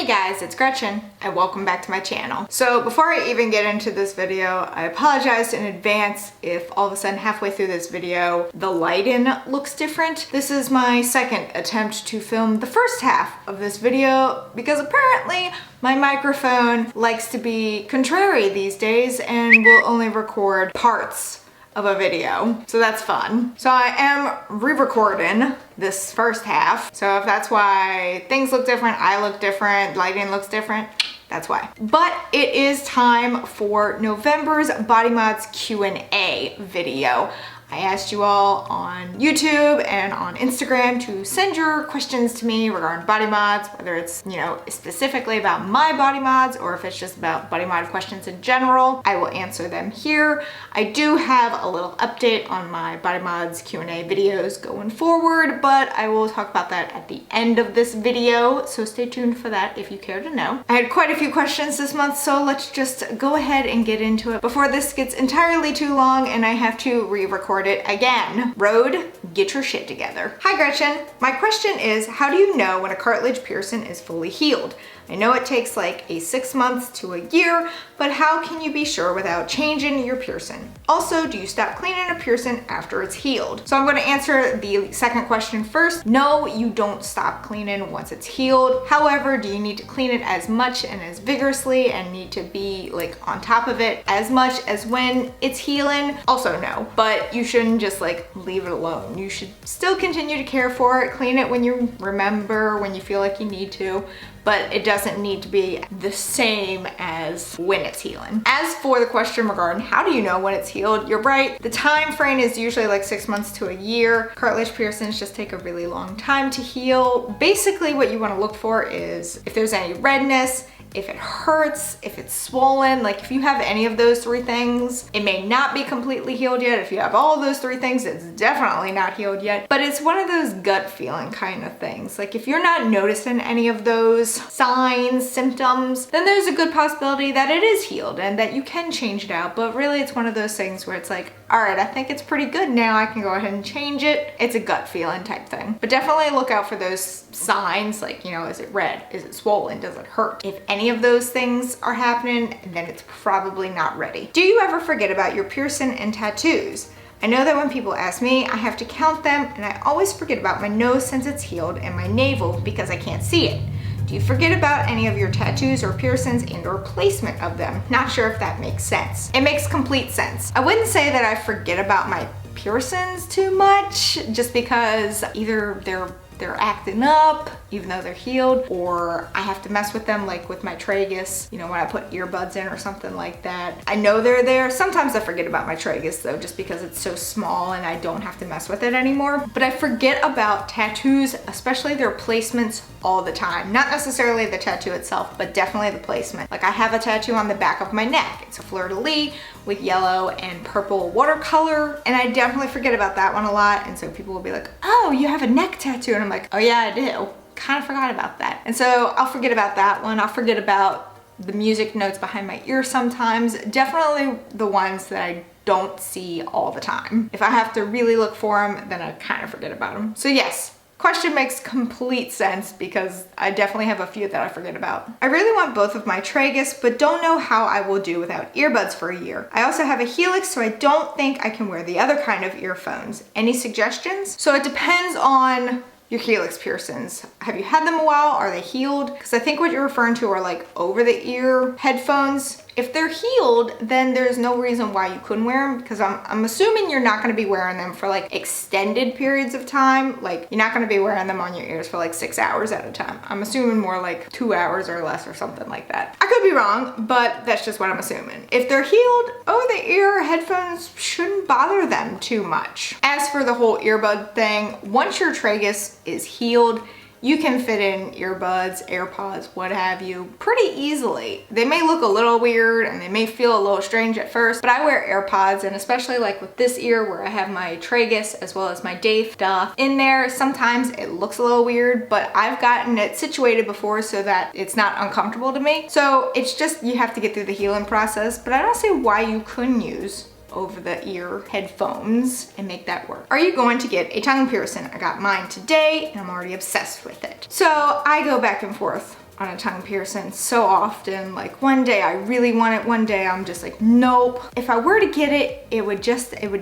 Hey guys, it's Gretchen and welcome back to my channel. So before I even get into this video, I apologize in advance if all of a sudden halfway through this video the lighting looks different. This is my second attempt to film the first half of this video because apparently my microphone likes to be contrary these days and will only record parts of a video. So that's fun. So I am re-recording this first half. So if that's why things look different, I look different, lighting looks different, that's why. But it is time for November's Body Mods Q&A video. I asked you all on YouTube and on Instagram to send your questions to me regarding body mods, whether it's, specifically about my body mods or if it's just about body mod questions in general. I will answer them here. I do have a little update on my body mods Q&A videos going forward, but I will talk about that at the end of this video, so stay tuned for that if you care to know. I had quite a few questions this month, so let's just go ahead and get into it before this gets entirely too long and I have to re-record it again. Road, get your shit together. Hi Gretchen, my question is, how do you know when a cartilage piercing is fully healed? I know it takes like 6 months to a year, but how can you be sure without changing your piercing? Also, do you stop cleaning a piercing after it's healed? So I'm going to answer the second question first. No, you don't stop cleaning once it's healed. However, do you need to clean it as much and as vigorously and need to be like on top of it as much as when it's healing? Also no, but you shouldn't just like leave it alone. You should still continue to care for it, clean it when you remember, when you feel like you need to, but it doesn't need to be the same as when it's healing. As for the question regarding how do you know when it's healed, you're right. The time frame is usually like 6 months to a year. Cartilage piercings just take a really long time to heal. Basically what you want to look for is if there's any redness, if it hurts, if it's swollen, like if you have any of those three things, it may not be completely healed yet. If you have all those three things, it's definitely not healed yet. But it's one of those gut feeling kind of things. Like if you're not noticing any of those signs, symptoms, then there's a good possibility that it is healed and that you can change it out. But really it's one of those things where it's like, all right, I think it's pretty good now. I can go ahead and change it. It's a gut feeling type thing. But definitely look out for those signs like, is it red? Is it swollen? Does it hurt? If any of those things are happening, then it's probably not ready. Do you ever forget about your piercing and tattoos? I know that when people ask me, I have to count them and I always forget about my nose since it's healed and my navel because I can't see it. Do you forget about any of your tattoos or piercings and or placement of them? Not sure if that makes sense. It makes complete sense. I wouldn't say that I forget about my piercings too much just because either they're acting up even though they're healed, or I have to mess with them like with my tragus, when I put earbuds in or something like that. I know they're there. Sometimes I forget about my tragus though, just because it's so small and I don't have to mess with it anymore. But I forget about tattoos, especially their placements, all the time. Not necessarily the tattoo itself, but definitely the placement. Like I have a tattoo on the back of my neck. It's a fleur-de-lis with yellow and purple watercolor, and I definitely forget about that one a lot. And so people will be like, oh, you have a neck tattoo, and I'm like, oh yeah, I do. Kind of forgot about that. And so I'll forget about that one. I'll forget about the music notes behind my ear sometimes. Definitely the ones that I don't see all the time. If I have to really look for them, then I kind of forget about them. So yes, question makes complete sense because I definitely have a few that I forget about. I really want both of my tragus, but don't know how I will do without earbuds for a year. I also have a helix, so I don't think I can wear the other kind of earphones. Any suggestions? So it depends on your helix piercings. Have you had them a while? Are they healed? Because I think what you're referring to are like over the ear headphones. If they're healed, then there's no reason why you couldn't wear them, because I'm assuming you're not going to be wearing them for like extended periods of time. Like you're not going to be wearing them on your ears for like 6 hours at a time. I'm assuming more like 2 hours or less or something like that. I could be wrong, but that's just what I'm assuming. If they're healed, over the ear headphones shouldn't bother them too much. As for the whole earbud thing, once your tragus is healed, you can fit in earbuds, AirPods, what have you, pretty easily. They may look a little weird and they may feel a little strange at first, but I wear AirPods, and especially like with this ear where I have my tragus as well as my Dave stuff in there, sometimes it looks a little weird, but I've gotten it situated before so that it's not uncomfortable to me. So it's just, you have to get through the healing process, but I don't see why you couldn't use over the ear headphones and make that work. Are you going to get a tongue piercing? I got mine today and I'm already obsessed with it. So I go back and forth on a tongue piercing so often. Like one day I really want it, one day I'm just like, nope. If I were to get it, it would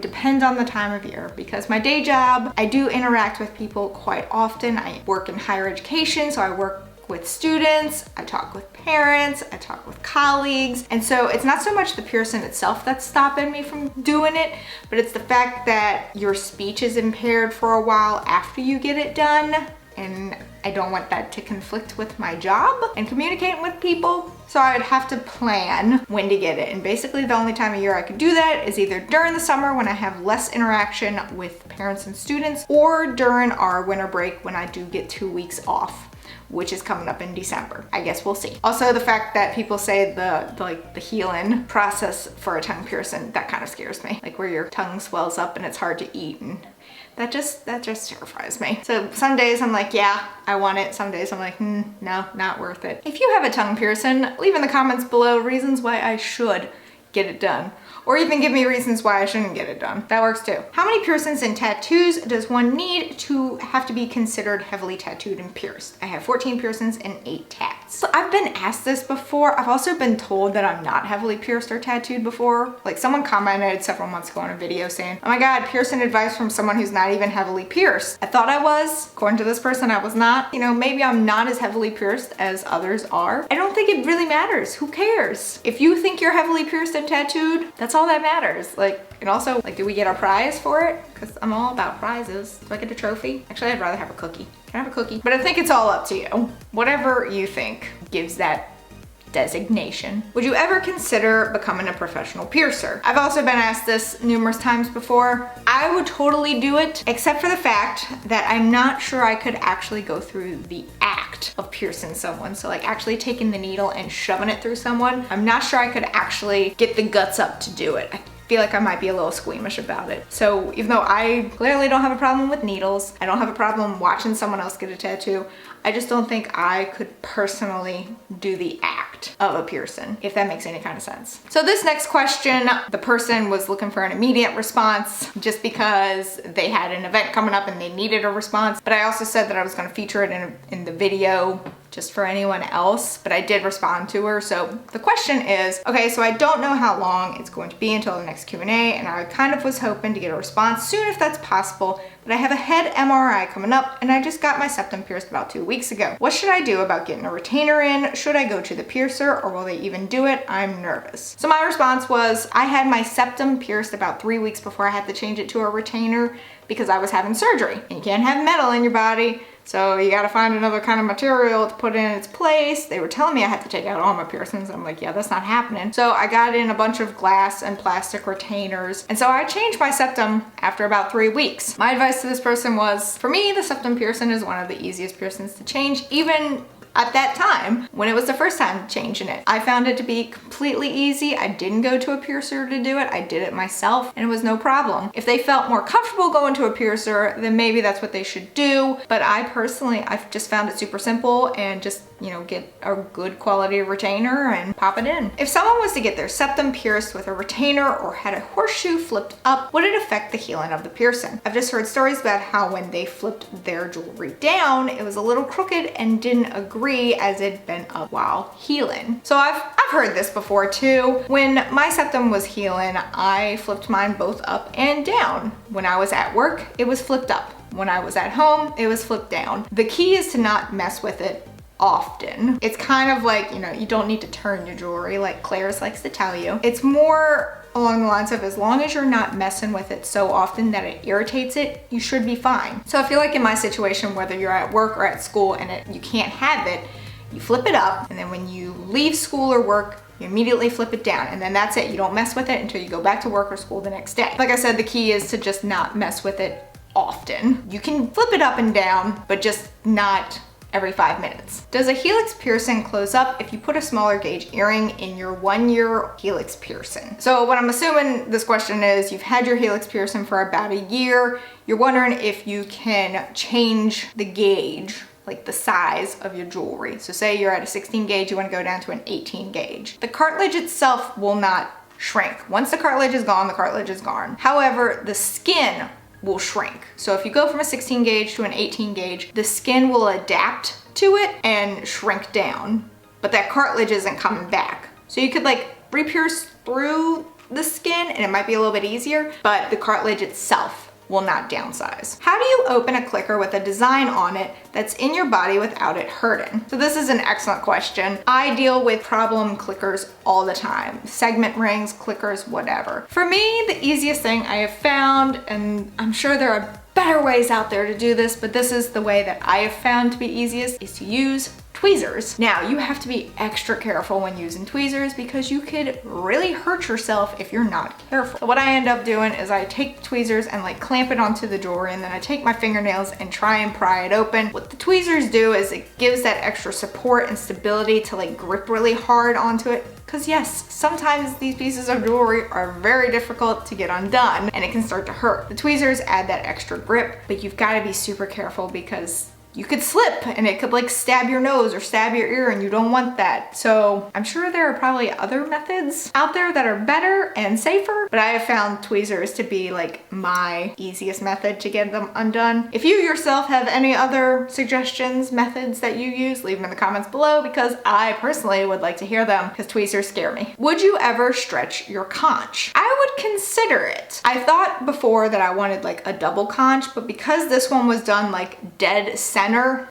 depend on the time of year, because my day job, I do interact with people quite often. I work in higher education, so I work with students, I talk with parents, I talk with colleagues. And so it's not so much the piercing itself that's stopping me from doing it, but it's the fact that your speech is impaired for a while after you get it done. And I don't want that to conflict with my job and communicating with people. So I would have to plan when to get it. And basically the only time of year I could do that is either during the summer when I have less interaction with parents and students, or during our winter break when I do get 2 weeks off, which is coming up in December. I guess we'll see. Also, the fact that people say the healing process for a tongue piercing, that kind of scares me. Like where your tongue swells up and it's hard to eat, and that just terrifies me. So some days I'm like, yeah, I want it. Some days I'm like, no, not worth it. If you have a tongue piercing, leave in the comments below reasons why I should get it done. Or even give me reasons why I shouldn't get it done. That works too. How many piercings and tattoos does one need to have to be considered heavily tattooed and pierced? I have 14 piercings and 8 tats. So I've been asked this before. I've also been told that I'm not heavily pierced or tattooed before. Like someone commented several months ago on a video saying, oh my God, piercing advice from someone who's not even heavily pierced. I thought I was. According to this person, I was not. You know, maybe I'm not as heavily pierced as others are. I don't think it really matters. Who cares? If you think you're heavily pierced and tattooed, that's all that matters. Like, and also, like, do we get a prize for it? Because I'm all about prizes. Do I get a trophy? Actually, I'd rather have a cookie. Can I have a cookie? But I think it's all up to you. Whatever you think gives that designation. Would you ever consider becoming a professional piercer? I've also been asked this numerous times before. I would totally do it, except for the fact that I'm not sure I could actually go through the act of piercing someone. So like actually taking the needle and shoving it through someone. I'm not sure I could actually get the guts up to do it. I feel like I might be a little squeamish about it. So even though I clearly don't have a problem with needles, I don't have a problem watching someone else get a tattoo, I just don't think I could personally do the act of a piercing, if that makes any kind of sense. So this next question, the person was looking for an immediate response just because they had an event coming up and they needed a response. But I also said that I was going to feature it in the video just for anyone else, but I did respond to her. So the question is, okay, so I don't know how long it's going to be until the next Q&A, and I kind of was hoping to get a response soon if that's possible, but I have a head MRI coming up and I just got my septum pierced about 2 weeks ago. What should I do about getting a retainer in? Should I go to the piercer or will they even do it? I'm nervous. So my response was, I had my septum pierced about 3 weeks before I had to change it to a retainer because I was having surgery. And you can't have metal in your body, so you gotta find another kind of material to put in its place. They were telling me I had to take out all my piercings. I'm like, yeah, that's not happening. So I got in a bunch of glass and plastic retainers. And so I changed my septum after about 3 weeks. My advice to this person was, for me, the septum piercing is one of the easiest piercings to change, even at that time when it was the first time changing it. I found it to be completely easy. I didn't go to a piercer to do it. I did it myself and it was no problem. If they felt more comfortable going to a piercer, then maybe that's what they should do. But I personally, I've just found it super simple and just, you know, get a good quality retainer and pop it in. If someone was to get their septum pierced with a retainer or had a horseshoe flipped up, would it affect the healing of the piercing? I've just heard stories about how when they flipped their jewelry down, it was a little crooked and didn't agree as it'd been up while healing. So I've heard this before too. When my septum was healing, I flipped mine both up and down. When I was at work, it was flipped up. When I was at home, it was flipped down. The key is to not mess with it often. It's kind of like, you know, you don't need to turn your jewelry like Claire's likes to tell you. It's more along the lines of, as long as you're not messing with it so often that it irritates it, you should be fine. So I feel like in my situation, whether you're at work or at school and you can't have it, you flip it up, and then when you leave school or work, you immediately flip it down, and then that's it. You don't mess with it until you go back to work or school the next day. Like I said, the key is to just not mess with it often. You can flip it up and down, but just not every 5 minutes. Does a helix piercing close up if you put a smaller gauge earring in your 1-year helix piercing? So what I'm assuming this question is, you've had your helix piercing for about a year. You're wondering if you can change the gauge, like the size of your jewelry. So say you're at a 16 gauge, you want to go down to an 18 gauge. The cartilage itself will not shrink. Once the cartilage is gone, the cartilage is gone. However, the skin will shrink. So if you go from a 16 gauge to an 18 gauge, the skin will adapt to it and shrink down, but that cartilage isn't coming back. So you could like re-pierce through the skin and it might be a little bit easier, but the cartilage itself will not downsize. How do you open a clicker with a design on it that's in your body without it hurting? So this is an excellent question. I deal with problem clickers all the time. Segment rings, clickers, whatever. For me, the easiest thing I have found, and I'm sure there are better ways out there to do this, but this is the way that I have found to be easiest, is to use tweezers. Now, you have to be extra careful when using tweezers because you could really hurt yourself if you're not careful. So what I end up doing is I take tweezers and like clamp it onto the jewelry, and then I take my fingernails and try and pry it open. What the tweezers do is it gives that extra support and stability to like grip really hard onto it. Because yes, sometimes these pieces of jewelry are very difficult to get undone and it can start to hurt. The tweezers add that extra grip, but you've got to be super careful because you could slip and it could like stab your nose or stab your ear, and you don't want that. So I'm sure there are probably other methods out there that are better and safer, but I have found tweezers to be like my easiest method to get them undone. If you yourself have any other suggestions, methods that you use, leave them in the comments below because I personally would like to hear them because tweezers scare me. Would you ever stretch your conch? I would consider it. I thought before that I wanted like a double conch, but because this one was done like dead center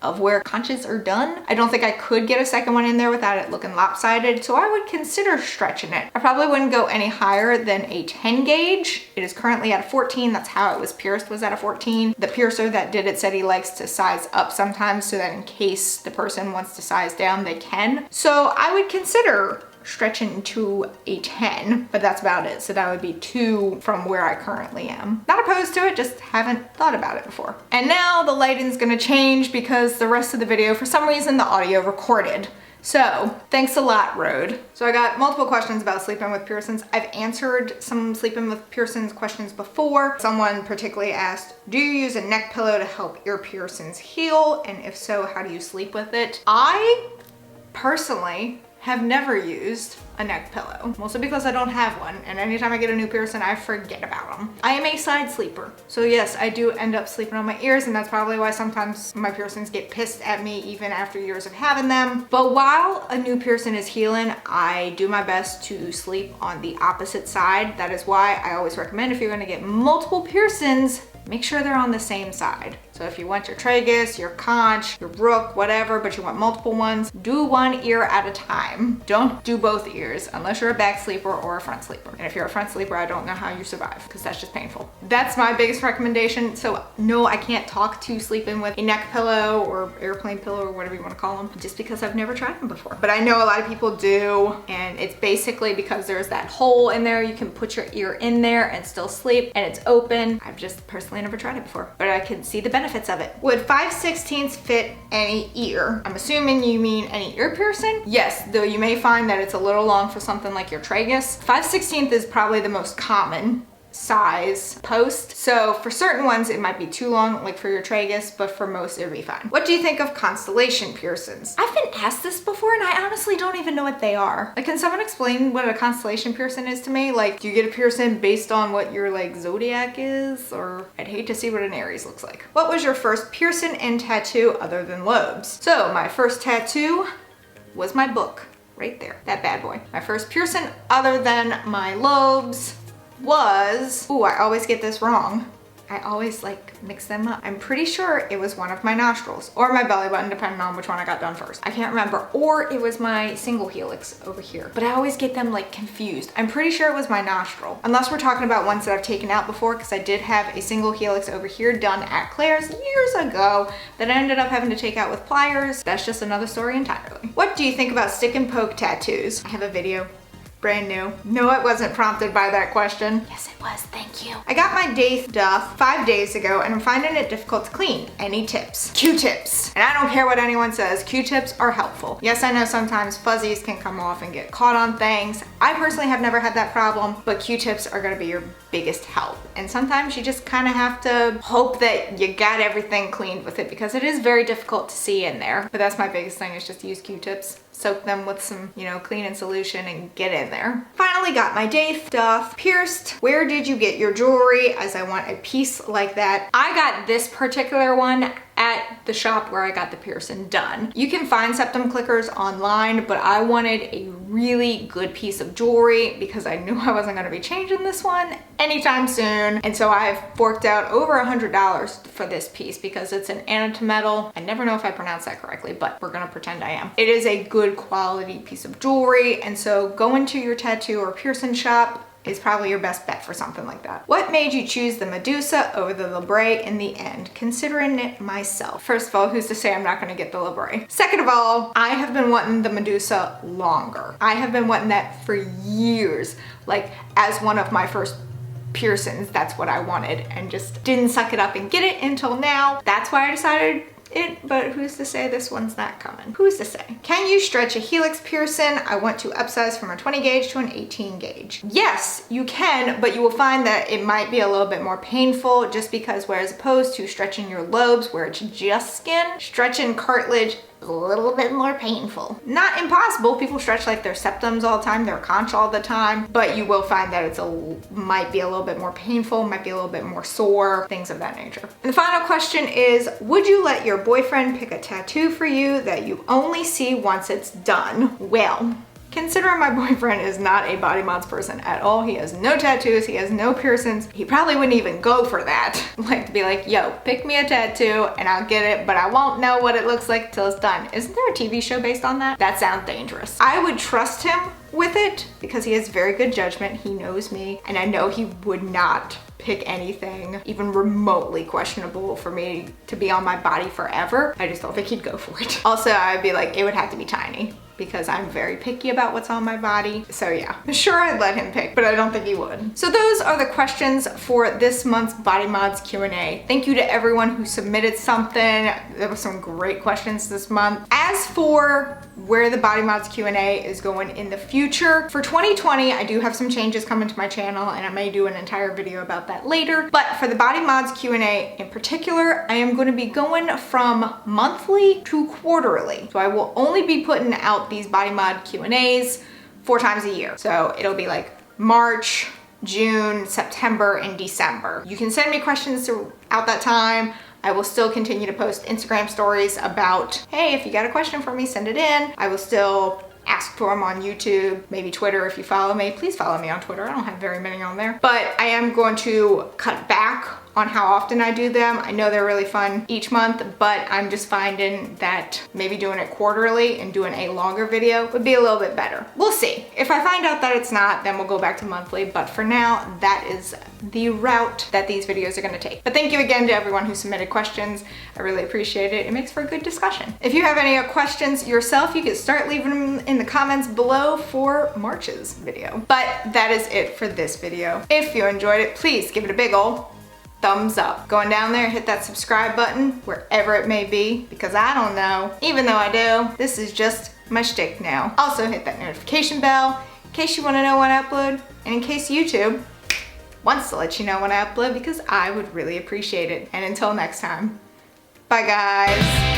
of where conches are done, I don't think I could get a second one in there without it looking lopsided, so I would consider stretching it. I probably wouldn't go any higher than a 10 gauge. It is currently at a 14. That's how it was pierced, was at a 14. The piercer that did it said he likes to size up sometimes so that in case the person wants to size down, they can. So I would consider stretching to a 10, but that's about it. So that would be 2 from where I currently am. Not opposed to it, just haven't thought about it before. And now the lighting's gonna change because the rest of the video, for some reason, the audio recorded. So thanks a lot, Rode. So I got multiple questions about sleeping with piercings. I've answered some sleeping with piercings questions before. Someone particularly asked, do you use a neck pillow to help ear piercings heal? And if so, how do you sleep with it? I personally have never used a neck pillow, mostly because I don't have one, and anytime I get a new piercing, I forget about them. I am a side sleeper, so yes, I do end up sleeping on my ears, and that's probably why sometimes my piercings get pissed at me even after years of having them. But while a new piercing is healing, I do my best to sleep on the opposite side. That is why I always recommend, if you're gonna get multiple piercings, make sure they're on the same side. So if you want your tragus, your conch, your rook, whatever, but you want multiple ones, do one ear at a time. Don't do both ears unless you're a back sleeper or a front sleeper. And if you're a front sleeper, I don't know how you survive because that's just painful. That's my biggest recommendation. So no, I can't talk to sleeping with a neck pillow or airplane pillow or whatever you want to call them, just because I've never tried them before. But I know a lot of people do, and it's basically because there's that hole in there. You can put your ear in there and still sleep, and it's open. I've just personally never tried it before, but I can see the benefits of it. Would 5/16 fit any ear? I'm assuming you mean any ear piercing? Yes, though you may find that it's a little long for something like your tragus. 5/16 is probably the most common size post. So for certain ones, it might be too long, like for your tragus, but for most, it'll be fine. What do you think of constellation piercings? I've been asked this before, and I honestly don't even know what they are. Like, can someone explain what a constellation piercing is to me? Like, do you get a piercing based on what your like zodiac is? Or I'd hate to see what an Aries looks like. What was your first piercing and tattoo other than lobes? So my first tattoo was my book right there, that bad boy. My first piercing other than my lobes was, ooh, I always get this wrong. I always like mix them up. I'm pretty sure it was one of my nostrils or my belly button, depending on which one I got done first. I can't remember. Or it was my single helix over here, but I always get them like confused. I'm pretty sure it was my nostril, unless we're talking about ones that I've taken out before, because I did have a single helix over here done at Claire's years ago that I ended up having to take out with pliers. That's just another story entirely. What do you think about stick and poke tattoos? I have a video. Brand new. No, it wasn't prompted by that question. Yes, it was. Thank you. I got my day stuff 5 days ago, and I'm finding it difficult to clean. Any tips? Q-tips. And I don't care what anyone says. Q-tips are helpful. Yes, I know sometimes fuzzies can come off and get caught on things. I personally have never had that problem, but Q-tips are gonna be your biggest help. And sometimes you just kind of have to hope that you got everything cleaned with it, because it is very difficult to see in there. But that's my biggest thing, is just use Q-tips. soak them with some, you know, cleaning solution and get in there. Finally got my day stuff pierced. Where did you get your jewelry? As I want a piece like that. I got this particular one at the shop where I got the piercing done. You can find septum clickers online, but I wanted a really good piece of jewelry because I knew I wasn't gonna be changing this one anytime soon. And so I've forked out over $100 for this piece because it's an antimetal. I never know if I pronounced that correctly, but we're gonna pretend I am. It is a good quality piece of jewelry, and so going to your tattoo or piercing shop is probably your best bet for something like that. What made you choose the Medusa over the labret in the end? Considering it myself. First of all, who's to say I'm not gonna get the labret? Second of all, I have been wanting the Medusa longer. I have been wanting that for years. Like, as one of my first piercings, that's what I wanted, and just didn't suck it up and get it until now. That's why I decided it, but who's to say this one's not coming? Who's to say? Can you stretch a helix piercing? I want to upsize from a 20 gauge to an 18 gauge. Yes, you can, but you will find that it might be a little bit more painful just because whereas opposed to stretching your lobes where it's just skin, stretching cartilage a little bit more painful. Not impossible. People stretch like their septums all the time, their conch all the time, but you will find that might be a little bit more painful, might be a little bit more sore, things of that nature. And the final question is, would you let your boyfriend pick a tattoo for you that you only see once it's done? Well, considering my boyfriend is not a body mods person at all, he has no tattoos, he has no piercings, he probably wouldn't even go for that. Like to be like, yo, pick me a tattoo and I'll get it, but I won't know what it looks like till it's done. Isn't there a TV show based on that? That sounds dangerous. I would trust him with it because he has very good judgment, he knows me, and I know he would not pick anything even remotely questionable for me to be on my body forever. I just don't think he'd go for it. Also, I'd be like, it would have to be tiny because I'm very picky about what's on my body. So yeah, sure, I'd let him pick, but I don't think he would. So those are the questions for this month's Body Mods Q&A. Thank you to everyone who submitted something. There were some great questions this month. As for where the Body Mods Q&A is going in the future, for 2020, I do have some changes coming to my channel and I may do an entire video about that later. But for the Body Mods Q&A in particular, I am going to be going from monthly to quarterly. So I will only be putting out these Body Mod Q&As 4 times a year. So it'll be like March, June, September, and December. You can send me questions throughout that time. I will still continue to post Instagram stories about, hey, if you got a question for me, send it in. I will still ask for them on YouTube, maybe Twitter if you follow me. Please follow me on Twitter. I don't have very many on there. But I am going to cut back on how often I do them. I know they're really fun each month, but I'm just finding that maybe doing it quarterly and doing a longer video would be a little bit better. We'll see. If I find out that it's not, then we'll go back to monthly. But for now, that is the route that these videos are gonna take. But thank you again to everyone who submitted questions. I really appreciate it. It makes for a good discussion. If you have any questions yourself, you can start leaving them in the comments below for March's video. But that is it for this video. If you enjoyed it, please give it a big ol' thumbs up. Going down there, hit that subscribe button wherever it may be, because I don't know, even though I do, this is just my shtick now. Also hit that notification bell in case you want to know when I upload, and in case YouTube wants to let you know when I upload, because I would really appreciate it. And until next time, bye guys.